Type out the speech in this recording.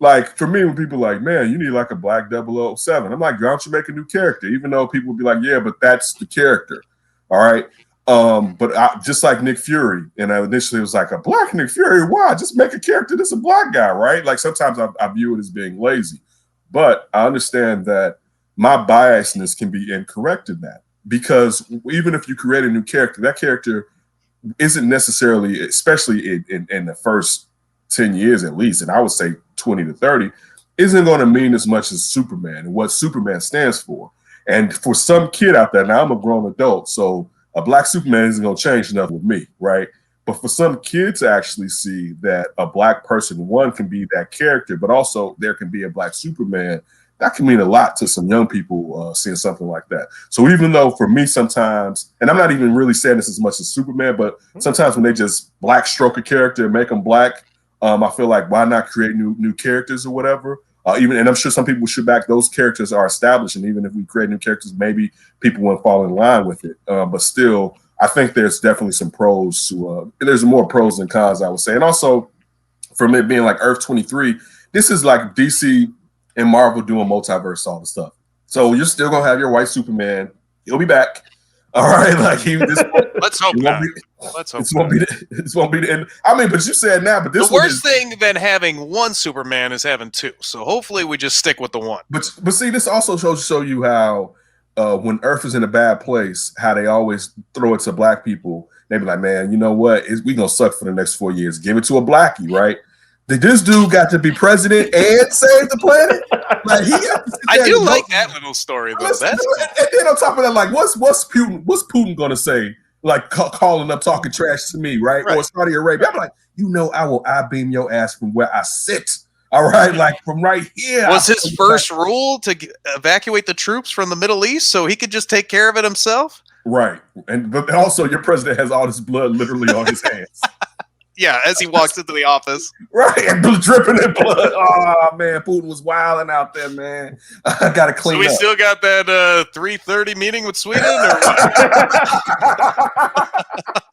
like for me, when people are like, man, you need like a black 007. I'm like, why don't you make a new character? Even though people would be like, yeah, but that's the character. All right. But just like Nick Fury, and I initially was like, a black Nick Fury, why? Just make a character that's a black guy, right? Like sometimes I view it as being lazy. But I understand that my biasness can be incorrect in that. Because even if you create a new character, that character isn't necessarily, especially in the first 10 years at least, and I would say 20 to 30, isn't going to mean as much as Superman and what Superman stands for. And for some kid out there, now I'm a grown adult, so a black Superman isn't going to change nothing with me, right? But for some kids to actually see that a black person, one, can be that character, but also there can be a black Superman, that can mean a lot to some young people seeing something like that. So even though for me sometimes, and I'm not even really saying this as much as Superman, but sometimes when they just black stroke a character and make them black, I feel like why not create new characters or whatever? And I'm sure some people should back those characters are established, and even if we create new characters, maybe people won't fall in line with it. But still, I think there's definitely some pros to. There's more pros than cons, I would say, and also from it being like Earth 23, this is like DC and Marvel doing multiverse all the stuff. So you're still gonna have your white Superman. He'll be back. All right, like let's hope not. Let's hope this won't be the end. I mean, but you said now, but this the worst thing than having one Superman is having two. So hopefully we just stick with the one. But see, this also show you how when Earth is in a bad place, how they always throw it to black people. They be like, man, you know what? We gonna suck for the next 4 years. Give it to a blackie, right? This dude got to be president and save the planet. Like I do like that little story though. And then on top of that, like, what's Putin gonna say? Like calling up, talking trash to me, right? Or Saudi Arabia. I'm like, I will beam your ass from where I sit. All right, like from right here. Was his first rule to evacuate the troops from the Middle East so he could just take care of it himself? Right, but also your president has all this blood literally on his hands. Yeah, as he walks into the office. Right, and dripping in blood. Oh, man, Putin was wilding out there, man. I got to clean up. So we still got that 3:30 meeting with Sweden? Or what?